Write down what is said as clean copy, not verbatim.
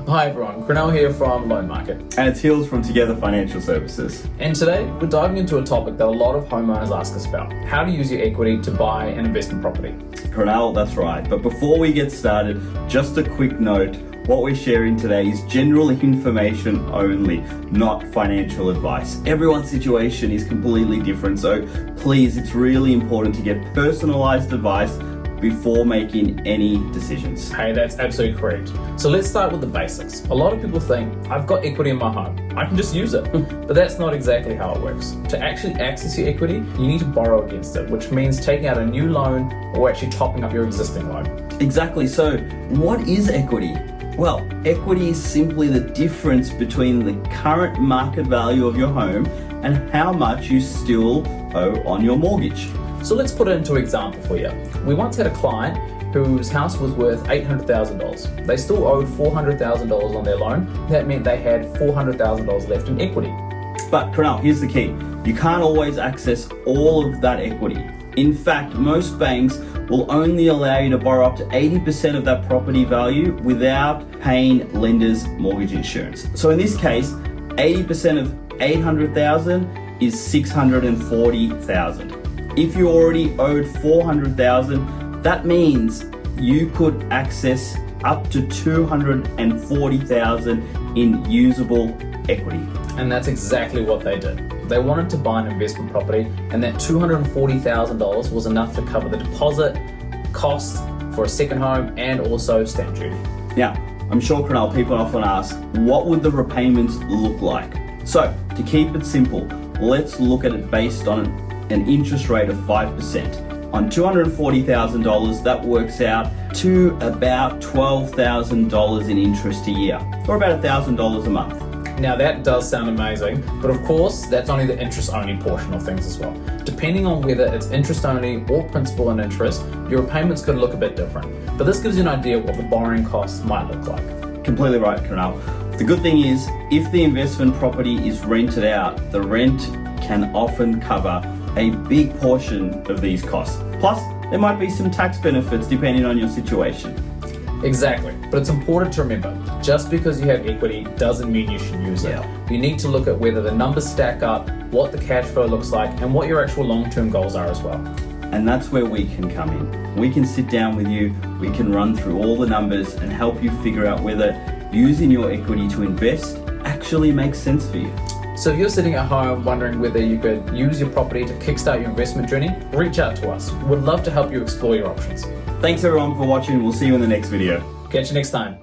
Hi everyone, Khrunal here from Loan Market. And it's Hillz from Together Financial Services. And today we're diving into a topic that a lot of homeowners ask us about: how to use your equity to buy an investment property. Khrunal, that's right. But before we get started, just a quick note. What we're sharing today is general information only, not financial advice. Everyone's situation is completely different, so please, it's really important to get personalized advice before making any decisions. Hey, that's absolutely correct. So let's start with the basics. A lot of people think, I've got equity in my home, I can just use it. But that's not exactly how it works. To actually access your equity, you need to borrow against it, which means taking out a new loan or actually topping up your existing loan. Exactly. So what is equity? Well, equity is simply the difference between the current market value of your home and how much you still owe on your mortgage. So let's put it into an example for you. We once had a client whose house was worth $800,000. They still owed $400,000 on their loan. That meant they had $400,000 left in equity. But Khrunal, here's the key. You can't always access all of that equity. In fact, most banks will only allow you to borrow up to 80% of that property value without paying lenders' mortgage insurance. So in this case, 80% of $800,000 is $640,000. If you already owed $400,000, that means you could access up to $240,000 in usable equity. And that's exactly what they did. They wanted to buy an investment property, and that $240,000 was enough to cover the deposit, costs for a second home, and also stamp duty. Now, I'm sure, Khrunal, people often ask, what would the repayments look like? So, to keep it simple, let's look at it based on an interest rate of 5%. On $240,000, that works out to about $12,000 in interest a year, or about $1,000 a month. Now that does sound amazing, but of course that's only the interest only portion of things as well. Depending on whether it's interest only or principal and interest, your repayments could look a bit different. But this gives you an idea of what the borrowing costs might look like. Completely right, Khrunal. The good thing is, if the investment property is rented out, the rent can often cover a big portion of these costs. Plus, there might be some tax benefits depending on your situation. Exactly, but it's important to remember, just because you have equity doesn't mean you should use it. You need to look at whether the numbers stack up, what the cash flow looks like, and what your actual long-term goals are as well. And that's where we can come in. We can sit down with you, we can run through all the numbers and help you figure out whether using your equity to invest actually makes sense for you. So if you're sitting at home wondering whether you could use your property to kickstart your investment journey, reach out to us. We'd love to help you explore your options. Thanks everyone for watching. We'll see you in the next video. Catch you next time.